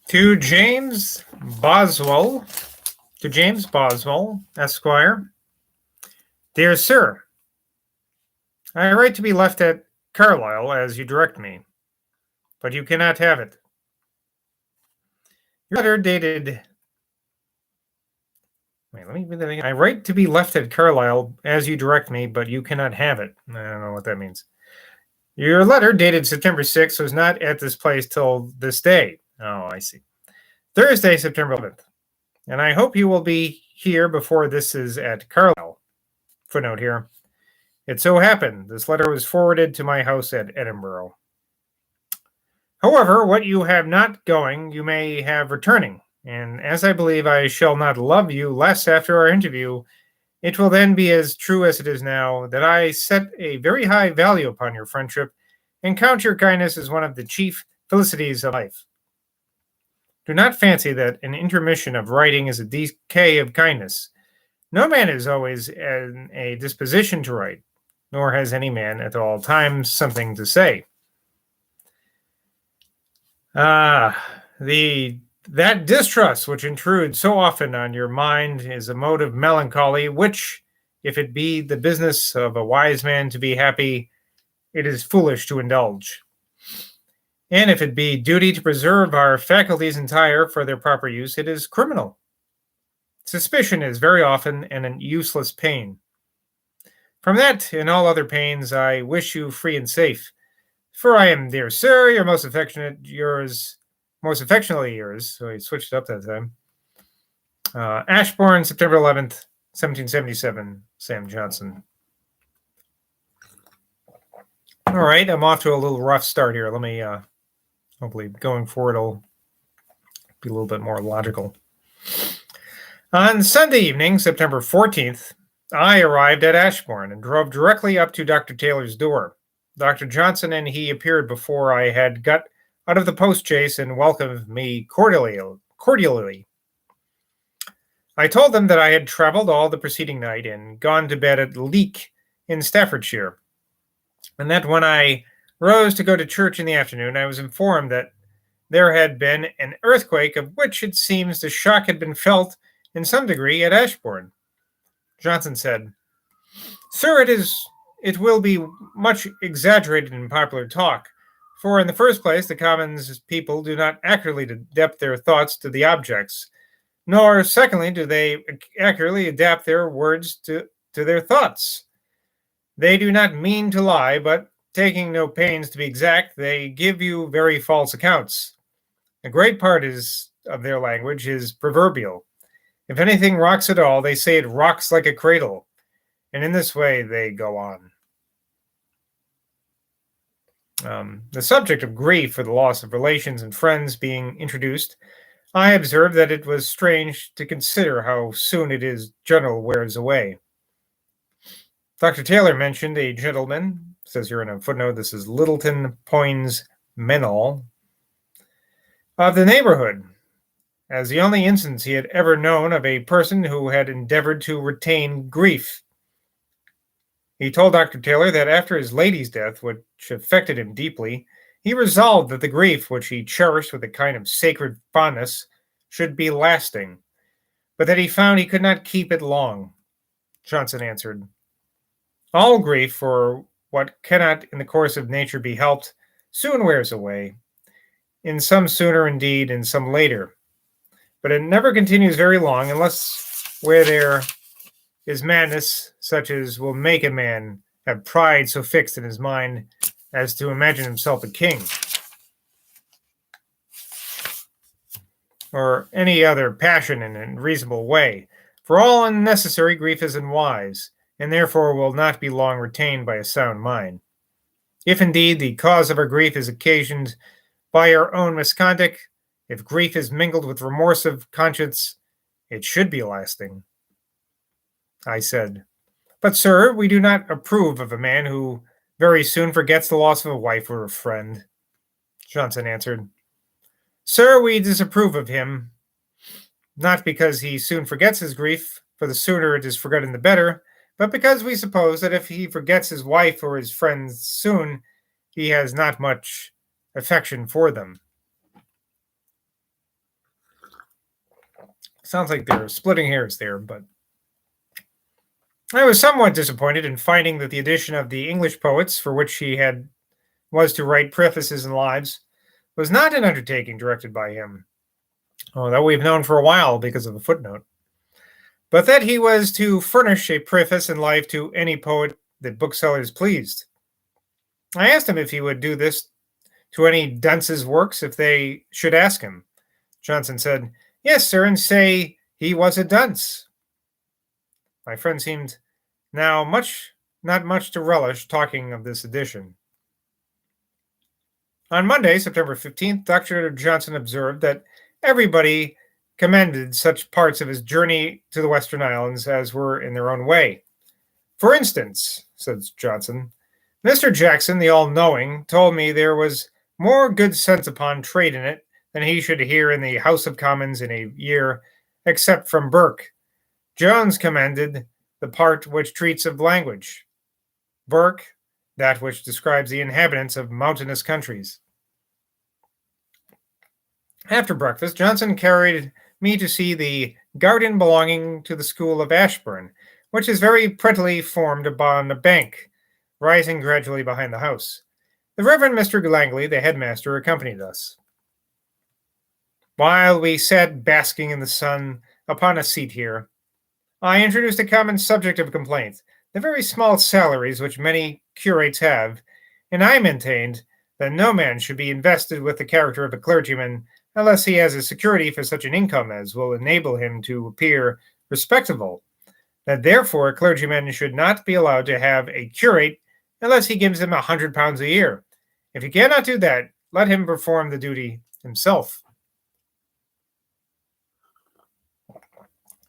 To Boswell, James Boswell, Esquire. Dear Sir, I write to be left at Carlisle as you direct me, but you cannot have it. Your letter dated. Wait, let me read that again. I write to be left at Carlisle as you direct me, but you cannot have it. I don't know what that means. Your letter dated September 6th was not at this place till this day. Oh, I see. Thursday, September 11th. And I hope you will be here before this is at Carlisle. Footnote here. It so happened this letter was forwarded to my house at Edinburgh. However, what you have not going, you may have returning, and as I believe I shall not love you less after our interview, it will then be as true as it is now that I set a very high value upon your friendship and count your kindness as one of the chief felicities of life. Do not fancy that an intermission of writing is a decay of kindness. No man is always in a disposition to write, nor has any man at all times something to say. That distrust which intrudes so often on your mind is a mode of melancholy, which, if it be the business of a wise man to be happy, it is foolish to indulge. And if it be duty to preserve our faculties entire for their proper use, it is criminal. Suspicion is very often an useless pain. From that and all other pains, I wish you free and safe. For I am, dear sir, your most affectionately yours. So he switched it up that time. Ashbourne, September 11th, 1777, Sam Johnson. All right, I'm off to a little rough start here. Let me, hopefully going forward, it'll be a little bit more logical. On Sunday evening, September 14th, I arrived at Ashbourne and drove directly up to Dr. Taylor's door. Dr. Johnson and he appeared before I had got out of the post-chaise and welcomed me cordially. I told them that I had travelled all the preceding night and gone to bed at Leek in Staffordshire, and that when I rose to go to church in the afternoon, I was informed that there had been an earthquake of which it seems the shock had been felt in some degree at Ashbourne. Johnson said, Sir, it will be much exaggerated in popular talk, for in the first place, the commons people do not accurately adapt their thoughts to the objects, nor secondly do they accurately adapt their words to their thoughts. They do not mean to lie, but taking no pains to be exact, they give you very false accounts. A great part of their language is proverbial. If anything rocks at all, they say it rocks like a cradle, and in this way they go on. The subject of grief for the loss of relations and friends being introduced, I observed that it was strange to consider how soon it is general wears away. Dr. Taylor mentioned a gentleman, says here in a footnote, this is Littleton Poins Menal, of the neighborhood, as the only instance he had ever known of a person who had endeavored to retain grief. He told Dr. Taylor that after his lady's death, which affected him deeply, he resolved that the grief which he cherished with a kind of sacred fondness should be lasting, but that he found he could not keep it long. Johnson answered, All grief for what cannot in the course of nature be helped soon wears away, in some sooner indeed, in some later. But it never continues very long unless where there is madness such as will make a man have pride so fixed in his mind as to imagine himself a king, or any other passion in a reasonable way. For all unnecessary grief is unwise, and therefore will not be long retained by a sound mind. If indeed the cause of our grief is occasioned by our own misconduct, if grief is mingled with remorse of conscience, it should be lasting. I said, But, sir, we do not approve of a man who very soon forgets the loss of a wife or a friend. Johnson answered, Sir, we disapprove of him, not because he soon forgets his grief, for the sooner it is forgotten the better, but because we suppose that if he forgets his wife or his friends soon, he has not much affection for them. Sounds like they're splitting hairs there, but I was somewhat disappointed in finding that the edition of the English poets for which he was to write prefaces and lives was not an undertaking directed by him, that we've known for a while because of a footnote, but that he was to furnish a preface and life to any poet that booksellers pleased. I asked him if he would do this to any dunce's works if they should ask him. Johnson said, "Yes, sir, and say he was a dunce." My friend seemed now not much to relish talking of this edition. On Monday, September 15th, Dr. Johnson observed that everybody commended such parts of his journey to the Western Islands as were in their own way. "For instance," says Johnson, "Mr. Jackson, the all-knowing, told me there was more good sense upon trade in it than he should hear in the House of Commons in a year, except from Burke. Jones commended the part which treats of language. Burke, that which describes the inhabitants of mountainous countries." After breakfast, Johnson carried me to see the garden belonging to the school of Ashburn, which is very prettily formed upon a bank, rising gradually behind the house. The Reverend Mr. Langley, the headmaster, accompanied us. While we sat basking in the sun upon a seat here, I introduced a common subject of complaint, the very small salaries which many curates have, and I maintained that no man should be invested with the character of a clergyman unless he has a security for such an income as will enable him to appear respectable, that therefore a clergyman should not be allowed to have a curate unless he gives him £100 a year. If he cannot do that, let him perform the duty himself.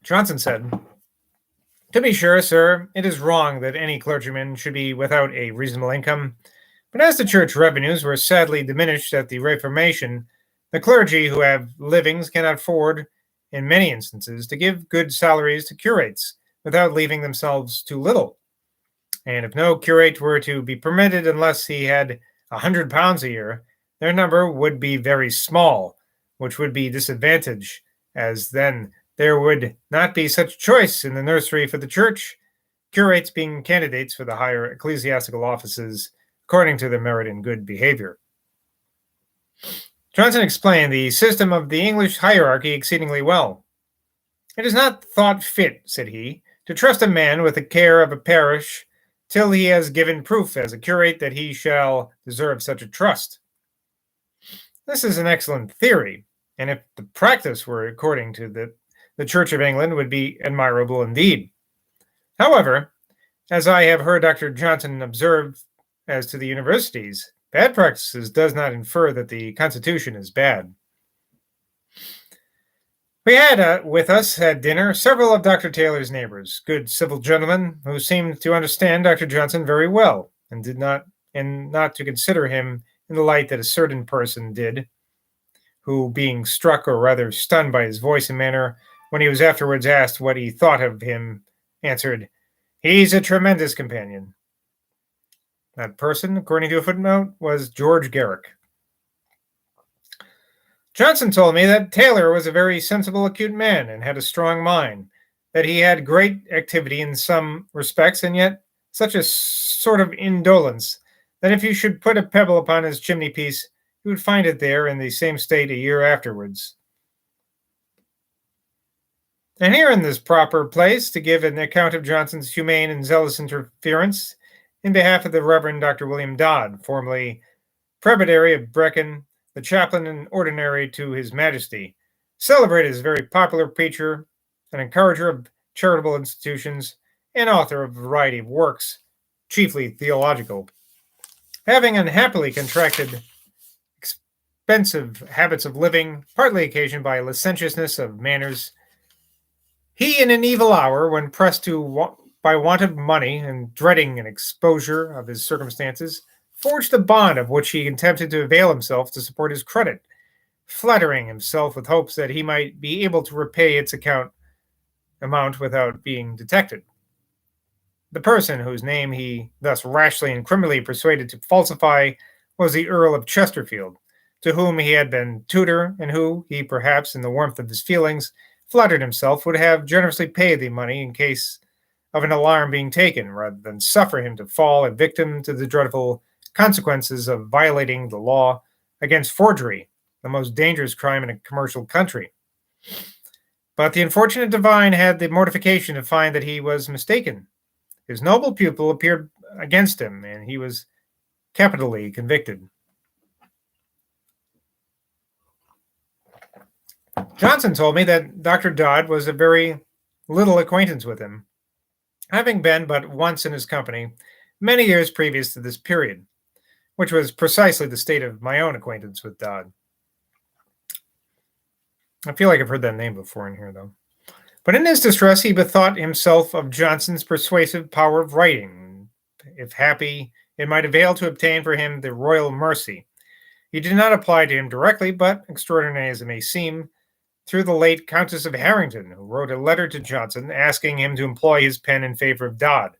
Johnson said, "To be sure, sir, it is wrong that any clergyman should be without a reasonable income, but as the church revenues were sadly diminished at the Reformation, the clergy who have livings cannot afford, in many instances, to give good salaries to curates without leaving themselves too little. And if no curate were to be permitted unless he had £100 a year, their number would be very small, which would be disadvantage, as then there would not be such choice in the nursery for the church, curates being candidates for the higher ecclesiastical offices according to their merit and good behavior." Johnson explained the system of the English hierarchy exceedingly well. "It is not thought fit," said he, "to trust a man with the care of a parish till he has given proof as a curate that he shall deserve such a trust." This is an excellent theory, and if the practice were according to the Church of England would be admirable indeed. However, as I have heard Dr. Johnson observe as to the universities, bad practices does not infer that the Constitution is bad. We had with us at dinner several of Dr. Taylor's neighbors, good civil gentlemen who seemed to understand Dr. Johnson very well, and not to consider him in the light that a certain person did, who, being struck or rather stunned by his voice and manner, when he was afterwards asked what he thought of him, answered, "He's a tremendous companion." That person, according to a footnote, was George Garrick. Johnson told me that Taylor was a very sensible, acute man and had a strong mind, that he had great activity in some respects, and yet such a sort of indolence that if you should put a pebble upon his chimney piece, you would find it there in the same state a year afterwards. And here in this proper place to give an account of Johnson's humane and zealous interference in behalf of the Reverend Dr. William Dodd, formerly Presbytery of Brecon, the chaplain and ordinary to His Majesty, celebrated as a very popular preacher, an encourager of charitable institutions, and author of a variety of works, chiefly theological. Having unhappily contracted expensive habits of living, partly occasioned by licentiousness of manners, he, in an evil hour, when pressed by want of money and dreading an exposure of his circumstances, forged a bond of which he attempted to avail himself to support his credit, flattering himself with hopes that he might be able to repay its amount without being detected. The person whose name he thus rashly and criminally persuaded to falsify was the Earl of Chesterfield, to whom he had been tutor, and who, he perhaps in the warmth of his feelings, flattered himself, would have generously paid the money in case of an alarm being taken, rather than suffer him to fall a victim to the dreadful consequences of violating the law against forgery, the most dangerous crime in a commercial country. But the unfortunate divine had the mortification to find that he was mistaken. His noble pupil appeared against him, and he was capitally convicted. Johnson told me that Dr. Dodd was a very little acquaintance with him, having been but once in his company many years previous to this period, which was precisely the state of my own acquaintance with Dodd. I feel like I've heard that name before in here, though. But in his distress, he bethought himself of Johnson's persuasive power of writing. If happy, it might avail to obtain for him the royal mercy. He did not apply to him directly, but, extraordinary as it may seem, through the late Countess of Harrington, who wrote a letter to Johnson asking him to employ his pen in favor of Dodd.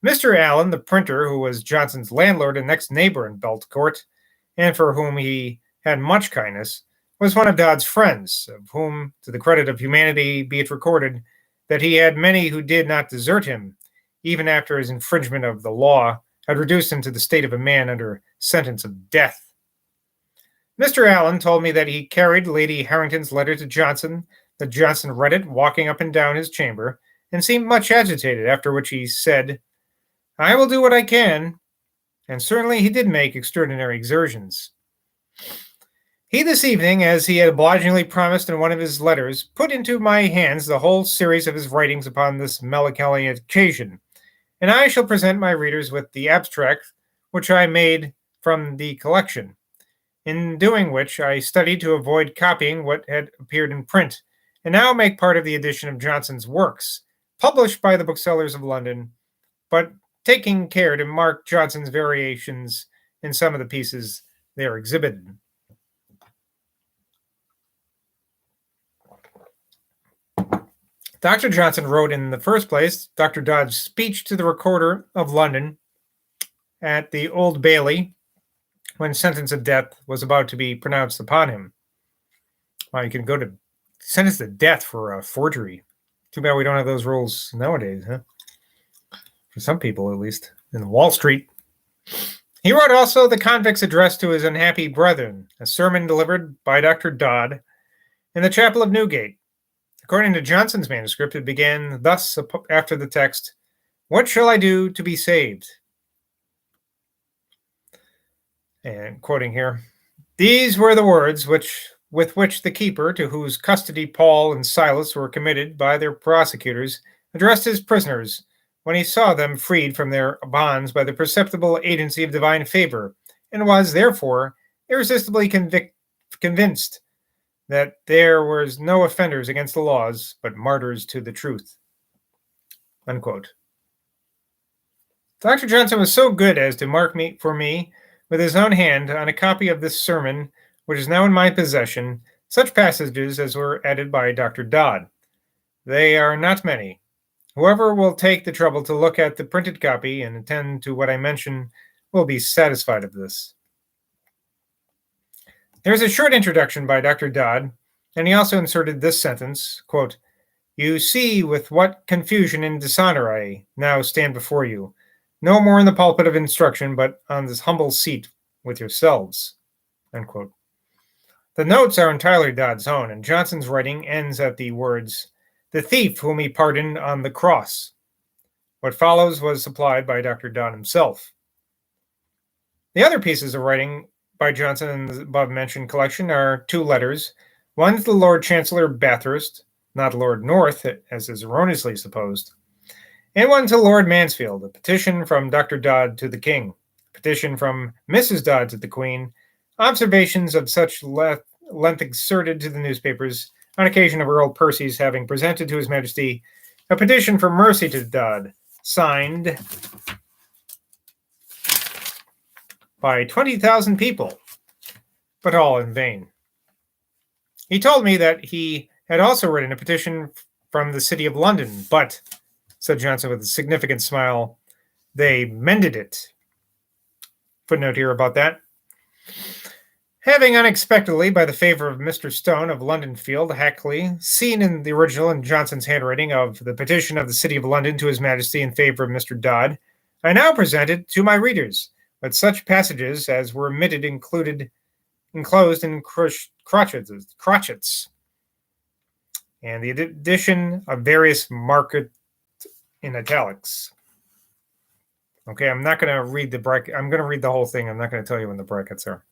Mr. Allen, the printer, who was Johnson's landlord and next neighbor in Belt Court, and for whom he had much kindness, was one of Dodd's friends, of whom, to the credit of humanity, be it recorded, that he had many who did not desert him, even after his infringement of the law had reduced him to the state of a man under sentence of death. Mr. Allen told me that he carried Lady Harrington's letter to Johnson, that Johnson read it, walking up and down his chamber, and seemed much agitated, after which he said, "I will do what I can," and certainly he did make extraordinary exertions. He this evening, as he had obligingly promised in one of his letters, put into my hands the whole series of his writings upon this melancholy occasion, and I shall present my readers with the abstract which I made from the collection, in doing which I studied to avoid copying what had appeared in print, and now make part of the edition of Johnson's works, published by the booksellers of London, but taking care to mark Johnson's variations in some of the pieces there exhibited. Dr. Johnson wrote in the first place Dr. Dodd's speech to the Recorder of London at the Old Bailey when sentence of death was about to be pronounced upon him. Wow, you can go to sentence to death for forgery. Too bad we don't have those rules nowadays, huh? For some people, at least, in Wall Street. He wrote also the convict's address to his unhappy brethren, a sermon delivered by Dr. Dodd in the chapel of Newgate. According to Johnson's manuscript, it began thus after the text, "What shall I do to be saved?" And quoting here, "These were the words with which the keeper, to whose custody Paul and Silas were committed by their prosecutors, addressed his prisoners when he saw them freed from their bonds by the perceptible agency of divine favor, and was, therefore, irresistibly convinced that there was no offenders against the laws, but martyrs to the truth." Unquote. Dr. Johnson was so good as to mark for me, with his own hand, on a copy of this sermon, which is now in my possession, such passages as were added by Dr. Dodd. They are not many. Whoever will take the trouble to look at the printed copy and attend to what I mention will be satisfied of this. There is a short introduction by Dr. Dodd, and he also inserted this sentence, quote, "You see with what confusion and dishonor I now stand before you, no more in the pulpit of instruction, but on this humble seat with yourselves." Unquote. The notes are entirely Dodd's own, and Johnson's writing ends at the words, "the thief whom he pardoned on the cross." What follows was supplied by Dr. Dodd himself. The other pieces of writing by Johnson in the above-mentioned collection are two letters. One to the Lord Chancellor Bathurst, not Lord North, as is erroneously supposed, and one to Lord Mansfield, a petition from Dr. Dodd to the King, a petition from Mrs. Dodd to the Queen, observations of such length exerted to the newspapers on occasion of Earl Percy's having presented to His Majesty a petition for mercy to Dodd, signed by 20,000 people, but all in vain. He told me that he had also written a petition from the City of London, but, said Johnson with a significant smile, they mended it. Footnote here about that. Having unexpectedly, by the favor of Mr. Stone of London Field, Hackley, seen in the original in Johnson's handwriting of the petition of the City of London to His Majesty in favor of Mr. Dodd, I now present it to my readers, with such passages as were omitted enclosed in crotchets, and the addition of various marked in italics. Okay, I'm not going to read the bracket. I'm going to read the whole thing. I'm not going to tell you when the brackets are.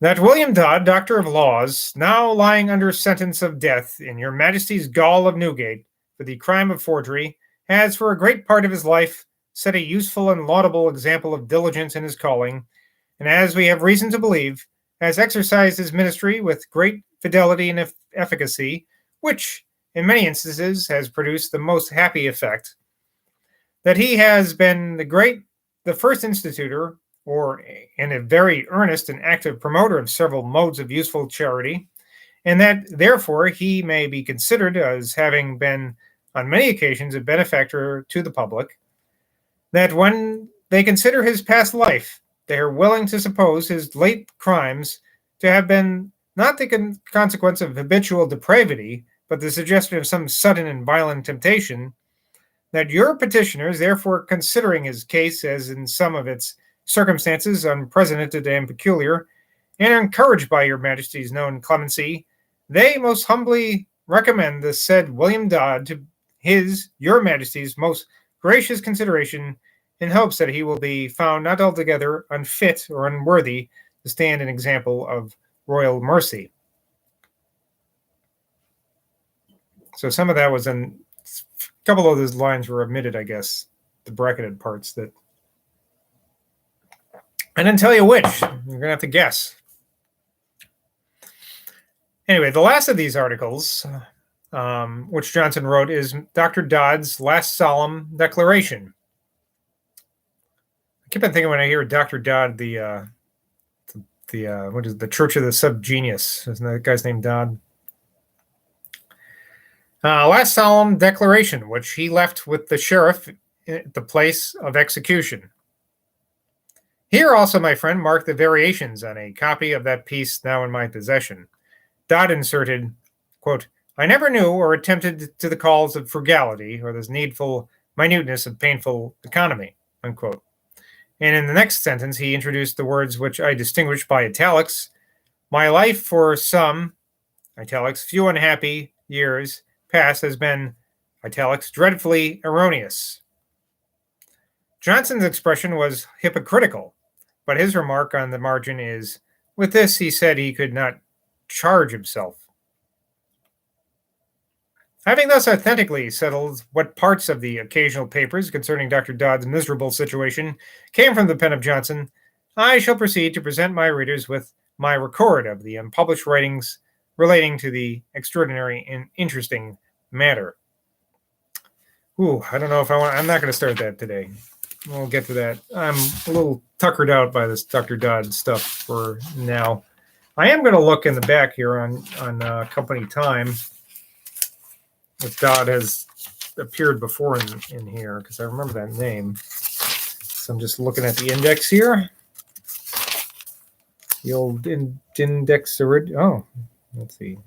That William Dodd, Doctor of Laws, now lying under sentence of death in Your Majesty's Gaol of Newgate for the crime of forgery, has for a great part of his life set a useful and laudable example of diligence in his calling, and as we have reason to believe, has exercised his ministry with great fidelity and efficacy, which, in many instances, has produced the most happy effect. That he has been the first institutor and a very earnest and active promoter of several modes of useful charity, and that therefore he may be considered as having been on many occasions a benefactor to the public, that when they consider his past life, they are willing to suppose his late crimes to have been not the consequence of habitual depravity, but the suggestion of some sudden and violent temptation, that your petitioners, therefore considering his case as in some of its circumstances unprecedented and peculiar, and encouraged by your Majesty's known clemency, they most humbly recommend the said William Dodd to your Majesty's most gracious consideration, in hopes that he will be found not altogether unfit or unworthy to stand an example of royal mercy. So some of that was in a couple of those lines were omitted, I guess, the bracketed parts that. I didn't tell you which. You're going to have to guess. Anyway, the last of these articles, which Johnson wrote, is Dr. Dodd's last solemn declaration. I keep on thinking when I hear Dr. Dodd, what is it, the Church of the Subgenius? Isn't that guy's name Dodd? Last solemn declaration, which he left with the sheriff at the place of execution. Here also, my friend, mark the variations on a copy of that piece now in my possession. Dodd inserted, quote, I never knew or attempted to the calls of frugality or this needful minuteness of painful economy, unquote. And in the next sentence, he introduced the words which I distinguish by italics. My life for some, italics, few unhappy years past has been, italics, dreadfully erroneous. Johnson's expression was hypocritical, but his remark on the margin is, with this he said he could not charge himself. Having thus authentically settled what parts of the occasional papers concerning Dr. Dodd's miserable situation came from the pen of Johnson, I shall proceed to present my readers with my record of the unpublished writings relating to the extraordinary and interesting matter. I don't know if I'm not going to start that today. We'll get to that. I'm a little tuckered out by this Dr. Dodd stuff for now. I am going to look in the back here on company time. If Dodd has appeared before in here, because I remember that name. So I'm just looking at the index here. The old index. Let's see.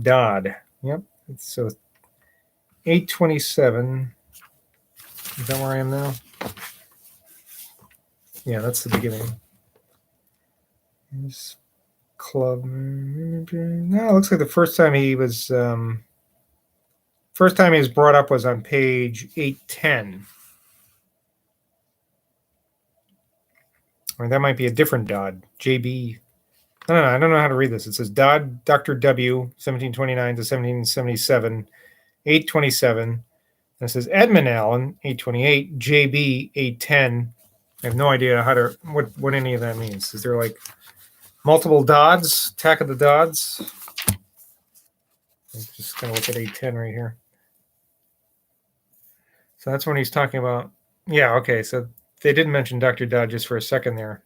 Dodd. Yep. So 827. Is that where I am now? Yeah, that's the beginning. Here's club. No, it looks like the first time he was brought up was on page 810. Or that might be a different Dodd. JB. I don't know how to read this. It says Dodd, Dr. W, 1729 to 1777, 827. And it says Edmund Allen, 828, JB, 810. I have no idea what any of that means. Is there like multiple Dodds? Attack of the Dodds? I'm just going to look at 810 right here. So that's when he's talking about. Yeah, okay. So they did mention Dr. Dodd just for a second there.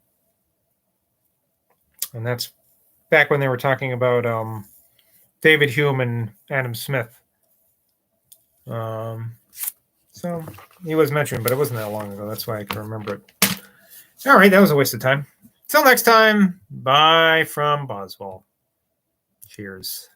And that's back when they were talking about David Hume and Adam Smith. So he was mentioned, but it wasn't that long ago. That's why I can remember it. All right, that was a waste of time. Till next time, bye from Boswell. Cheers.